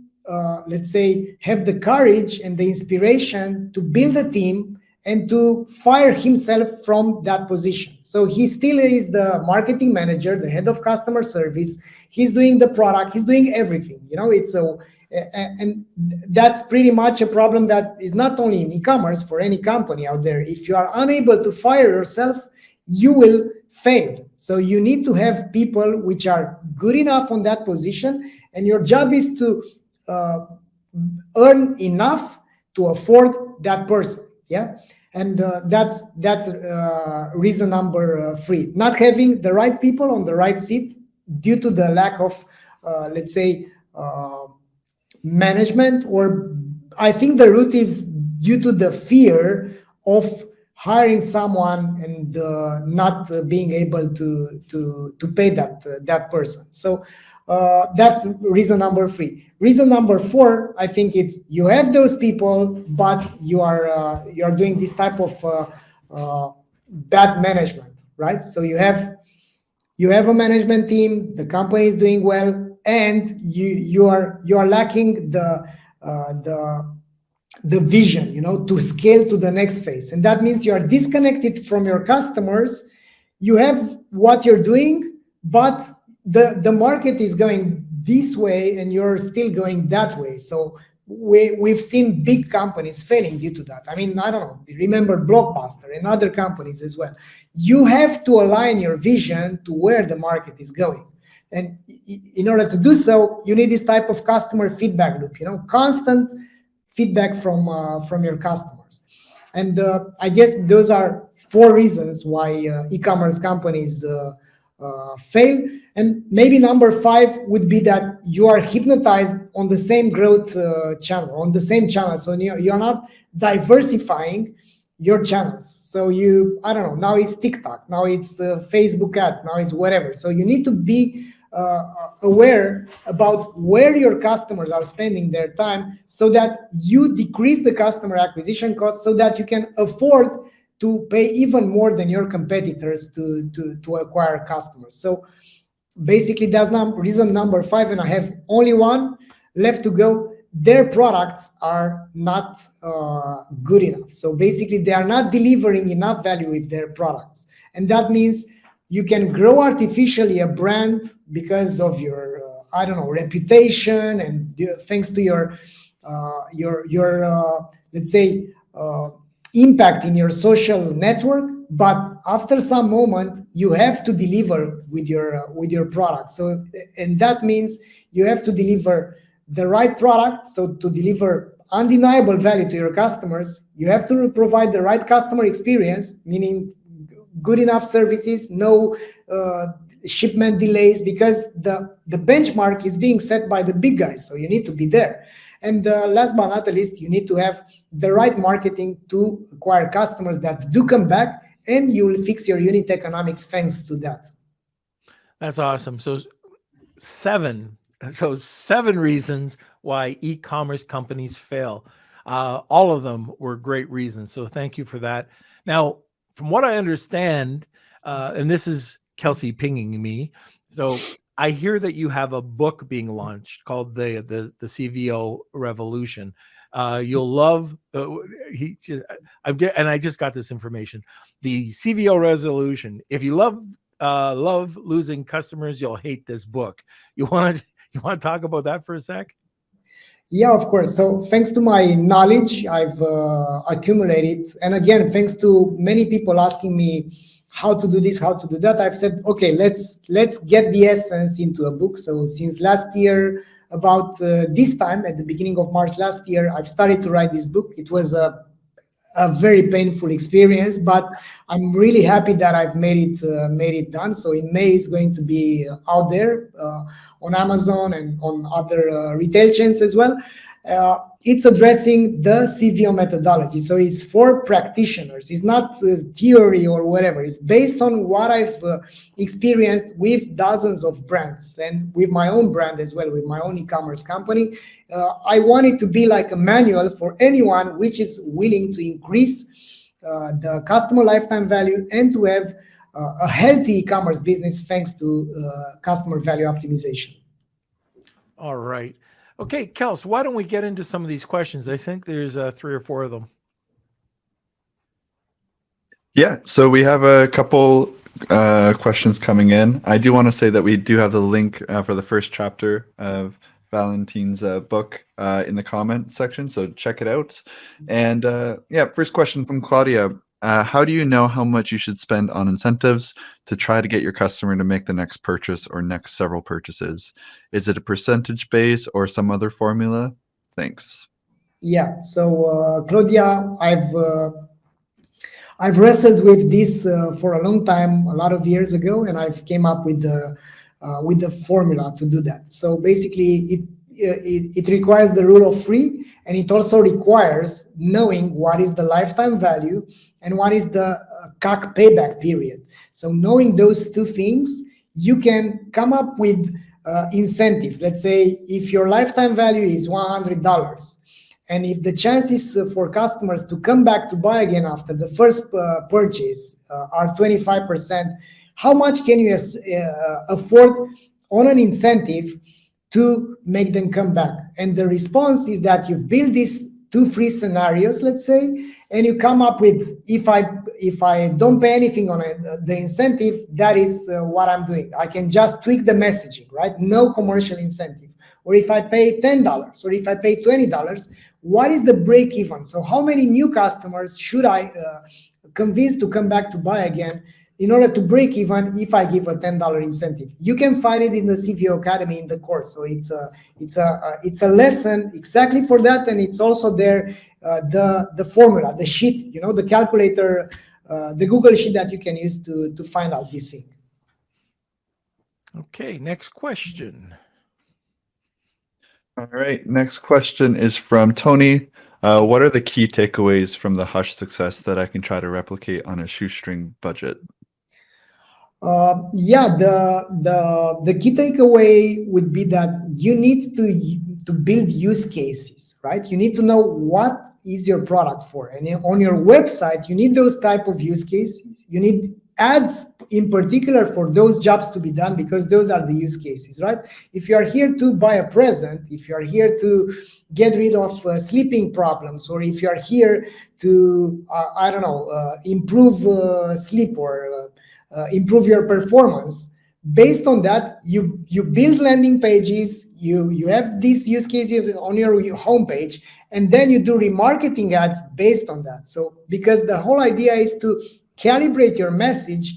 let's say, have the courage and the inspiration to build a team and to fire himself from that position. So he still is the marketing manager, the head of customer service. He's doing the product. He's doing everything. You know, and that's pretty much a problem that is not only in e-commerce, for any company out there. If you are unable to fire yourself, you will fail. So you need to have people which are good enough on that position, and your job is to earn enough to afford that person. Yeah, and that's reason number three. Not having the right people on the right seat due to the lack of, let's say, management, or I think the root is due to the fear of hiring someone and not being able to pay that person. So that's reason number three. Reason number four, I think it's you have those people, but you are doing this type of bad management, right? So you have a management team, the company is doing well, and you are lacking the vision, you know, to scale to the next phase. And that means you are disconnected from your customers. You have what you're doing, but the market is going this way and you're still going that way. So we've seen big companies failing due to that. I mean, I don't know, remember Blockbuster and other companies as well. You have to align your vision to where the market is going. And in order to do so, you need this type of customer feedback loop, you know, constant feedback from your customers. And I guess those are four reasons why e-commerce companies fail. And maybe number five would be that you are hypnotized on the same growth channel, on the same channel. So you're not diversifying your channels. So I don't know, now it's TikTok, now it's Facebook ads, now it's whatever. So you need to be aware about where your customers are spending their time, so that you decrease the customer acquisition cost, so that you can afford to pay even more than your competitors to acquire customers. So basically that's reason number five, and I have only one left to go. Their products are not good enough. So basically they are not delivering enough value with their products, and that means you can grow artificially a brand because of your reputation, and thanks to your let's say impact in your social network. But after some moment, you have to deliver with your product. So, and that means you have to deliver the right product. So to deliver undeniable value to your customers, you have to provide the right customer experience, meaning good enough services, no shipment delays, because the benchmark is being set by the big guys. So you need to be there. And last but not least, you need to have the right marketing to acquire customers that do come back, and you will fix your unit economics thanks to that. That's awesome. So seven reasons why e-commerce companies fail. All of them were great reasons. So thank you for that. Now, from what I understand, and this is Kelsey pinging me, so I hear that you have a book being launched called the CVO Revolution. You'll love. I just got this information. The CVO Resolution. If you love losing customers, you'll hate this book. You want to talk about that for a sec? Yeah, of course. So thanks to my knowledge I've accumulated, and again, thanks to many people asking me how to do this, how to do that, I've said, okay, let's get the essence into a book. So since last year, about this time, at the beginning of March last year, I've started to write this book. It was a very painful experience, but I'm really happy that I've made it done. So in May, it's going to be out there on Amazon and on other retail chains as well. It's addressing the CVO methodology. So it's for practitioners. It's not theory or whatever. It's based on what I've experienced with dozens of brands and with my own brand as well, with my own e-commerce company. I want it to be like a manual for anyone which is willing to increase the customer lifetime value and to have a healthy e-commerce business thanks to customer value optimization. All right. Okay, Kels, why don't we get into some of these questions? I think there's 3 or 4 of them. Yeah, so we have a couple questions coming in. I do want to say that we do have the link for the first chapter of Valentin's book in the comment section, so check it out. And yeah, first question from Claudia. How do you know how much you should spend on incentives to try to get your customer to make the next purchase or next several purchases? Is it a percentage base or some other formula? Thanks. Yeah, so Claudia, I've wrestled with this for a long time, a lot of years ago, and I've came up with the formula to do that. So basically, it requires the rule of 3, and it also requires knowing what is the lifetime value and what is the CAC payback period. So knowing those 2 things, you can come up with incentives. Let's say if your lifetime value is $100, and if the chances for customers to come back to buy again after the first purchase are 25%, how much can you afford on an incentive to make them come back? And the response is that you build these 2 free scenarios, let's say, and you come up with, if I don't pay anything on it, the incentive, that is what I'm doing. I can just tweak the messaging, right? No commercial incentive. Or if I pay $10 or if I pay $20, what is the break even? So how many new customers should I convince to come back to buy again in order to break even if I give a $10 incentive? You can find it in the CVO Academy in the course. So it's a lesson exactly for that, and it's also there the formula, the sheet, the calculator, the Google sheet that you can use to find out this thing. Okay, next question. All right, next question is from Tony. What are the key takeaways from the Hush success that I can try to replicate on a shoestring budget? Yeah, the key takeaway would be that you need to build use cases, right? You need to know what is your product for, and on your website you need those type of use cases. You need ads in particular for those jobs to be done, because those are the use cases, right? If you are here to buy a present, if you are here to get rid of sleeping problems, or if you are here to improve sleep or improve your performance, based on that you build landing pages, you have these use cases on your homepage, and then you do remarketing ads based on that. So because the whole idea is to calibrate your message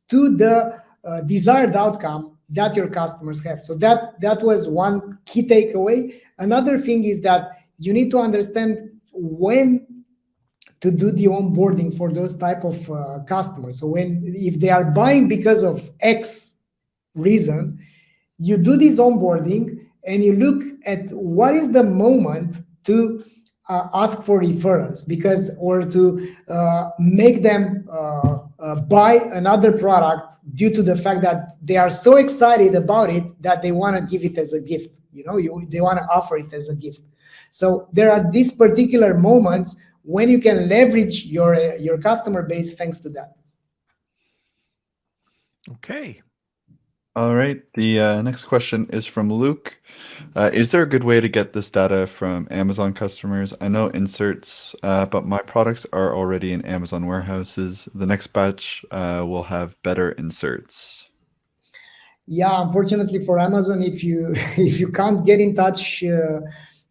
to the desired outcome that your customers have. So that was one key takeaway. Another thing is that you need to understand when to do the onboarding for those type of customers. So if they are buying because of X, reason, you do this onboarding and you look at what is the moment to ask for referrals, or to make them buy another product due to the fact that they are so excited about it that they want to give it as a gift. They want to offer it as a gift. So there are these particular moments when you can leverage your customer base thanks to that. Okay. All right. The next question is from Luke. Is there a good way to get this data from Amazon customers? I know inserts, but my products are already in Amazon warehouses. The next batch will have better inserts. Yeah, unfortunately for Amazon, if you can't get in touch to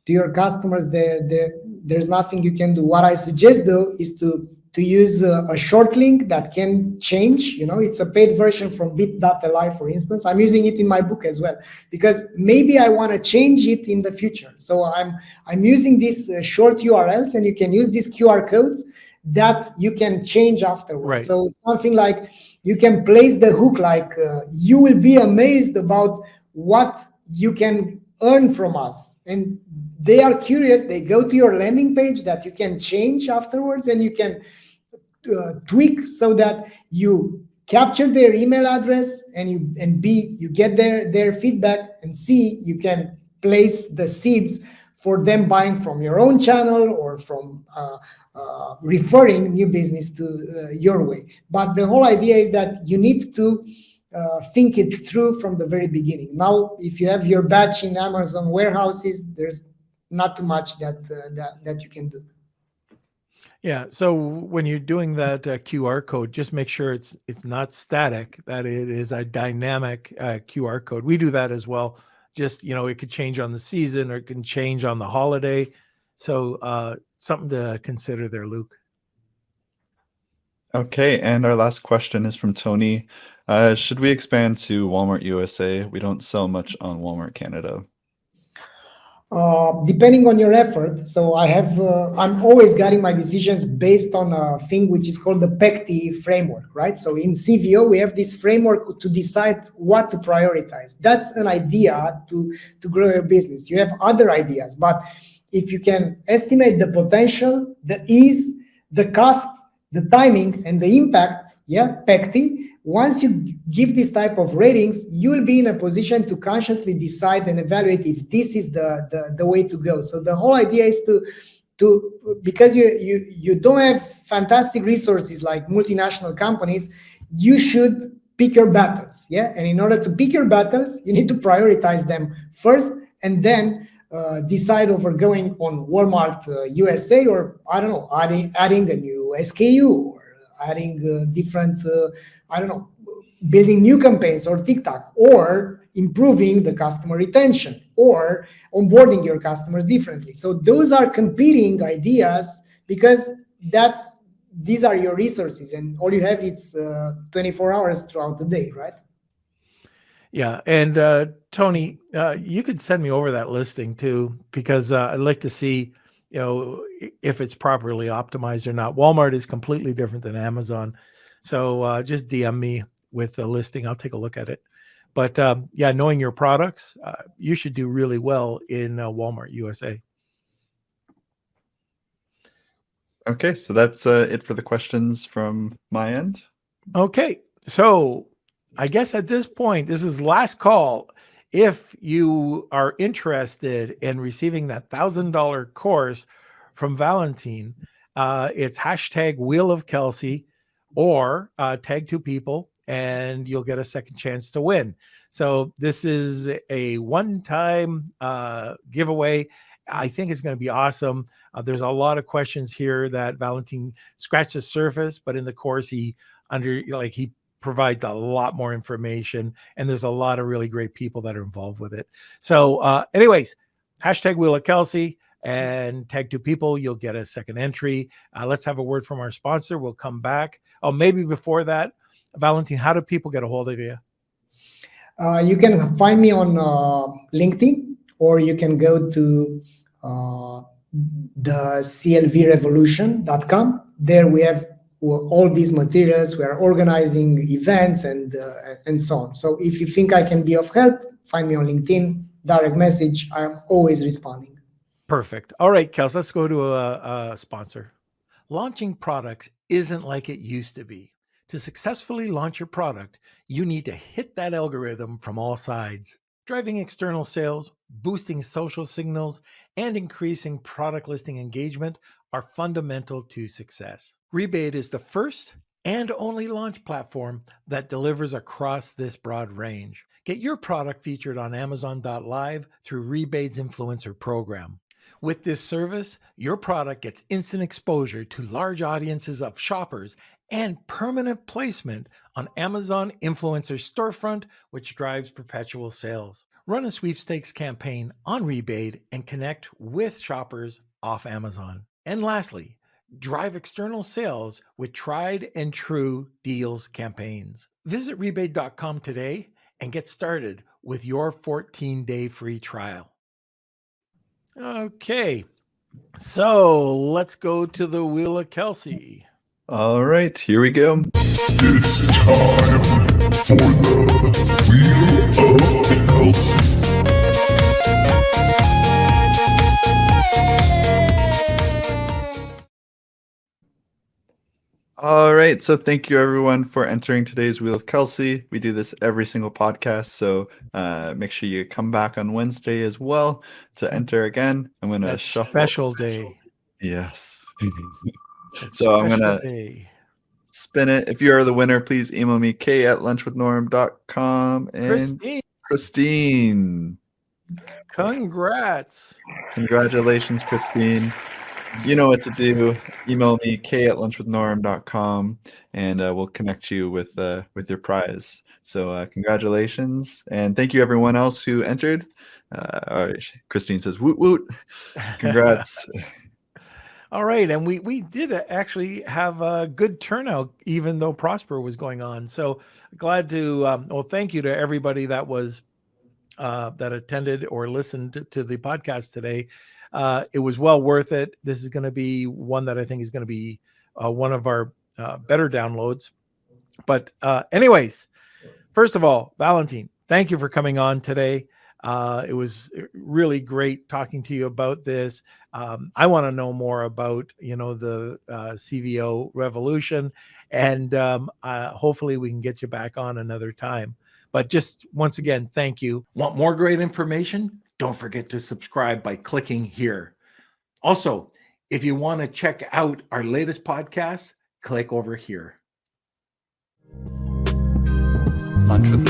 your customers, there's nothing you can do. What I suggest though is to use a short link that can change. It's a paid version from bit.ly, for instance. I'm using it in my book as well, because maybe I want to change it in the future. So I'm using these short URLs, and you can use these QR codes that you can change afterwards. Right. So something like you can place the hook, like you will be amazed about what you can earn from us. And they are curious. They go to your landing page that you can change afterwards, and you can tweak so that you capture their email address and you get their feedback, and C, you can place the seeds for them buying from your own channel or from referring new business to your way. But the whole idea is that you need to think it through from the very beginning. Now, if you have your batch in Amazon warehouses, there's not too much that you can do. Yeah. So when you're doing that QR code, just make sure it's not static, that it is a dynamic QR code. We do that as well. Just, it could change on the season, or it can change on the holiday. So something to consider there, Luke. Okay, and our last question is from Tony. Should we expand to Walmart USA? We don't sell much on Walmart Canada. Depending on your effort. So I'm always guiding my decisions based on a thing which is called the PECT framework, right? So in CVO, we have this framework to decide what to prioritize. That's an idea to grow your business. You have other ideas, but if you can estimate the potential, the ease, the cost, the timing, and the impact, PECT, once you give this type of ratings, you will be in a position to consciously decide and evaluate if this is the way to go. So the whole idea is to because you don't have fantastic resources like multinational companies, you should pick your battles. And in order to pick your battles, you need to prioritize them first, and then decide over going on Walmart USA, or I don't know, adding a new SKU, or adding different building new campaigns, or TikTok, or improving the customer retention, or onboarding your customers differently. So those are competing ideas, because these are your resources, and all you have is 24 hours throughout the day, right? Yeah. And Tony, you could send me over that listing too, because I'd like to see, if it's properly optimized or not. Walmart is completely different than Amazon. So just DM me with the listing. I'll take a look at it. But knowing your products, you should do really well in Walmart USA. Okay, so that's it for the questions from my end. Okay, so I guess at this point, this is last call. If you are interested in receiving that $1,000 course from Valentin, it's hashtag Wheel of Kelsey, or tag 2 people, and you'll get a second chance to win. So this is a one-time giveaway. I think it's going to be awesome. There's a lot of questions here that Valentin scratched the surface, but in the course he provides a lot more information, and there's a lot of really great people that are involved with it. So anyways, hashtag Wheel of Kelsey and tag 2 people, you'll get a second entry. Let's have a word from our sponsor. We'll come back. Oh, maybe before that, Valentin, how do people get a hold of you? You can find me on LinkedIn, or you can go to the CLVrevolution.com. There we have all these materials. We are organizing events and so on. So if you think I can be of help, find me on LinkedIn, direct message. I'm always responding. Perfect. All right, Kels, let's go to a sponsor. Launching products isn't like it used to be. To successfully launch your product, you need to hit that algorithm from all sides. Driving external sales, boosting social signals, and increasing product listing engagement are fundamental to success. Rebate is the first and only launch platform that delivers across this broad range. Get your product featured on Amazon.live through Rebate's influencer program. With this service, your product gets instant exposure to large audiences of shoppers and permanent placement on Amazon Influencer Storefront, which drives perpetual sales. Run a sweepstakes campaign on Rebate and connect with shoppers off Amazon. And lastly, drive external sales with tried and true deals campaigns. Visit rebate.com today and get started with your 14-day free trial. Okay, so let's go to the Wheel of Kelsey. All right, here we go. It's time for the Wheel of Kelsey. All right, so thank you everyone for entering today's Wheel of Kelsey. We do this every single podcast, so make sure you come back on Wednesday as well to enter again. I'm going to shuffle. Special day. Yes. So I'm going to spin it. If you are the winner, please email me, k@lunchwithnorm.com. And Christine. Congrats. Congratulations, Christine. You know what to do. Email me, k@lunchwithnorm.com, and we'll connect you with your prize. So congratulations, and thank you everyone else who entered. All right, Christine says, woot woot. Congrats. All right, and we did actually have a good turnout, even though Prosper was going on. So glad to, thank you to everybody that was that attended or listened to the podcast today. It was well worth it. This is going to be one that I think is going to be one of our better downloads. But anyways, first of all, Valentin, thank you for coming on today. It was really great talking to you about this. I want to know more about, the CVO Revolution, and hopefully we can get you back on another time. But just once again, thank you. Want more great information? Don't forget to subscribe by clicking here. Also, if you want to check out our latest podcasts, click over here. Lunch with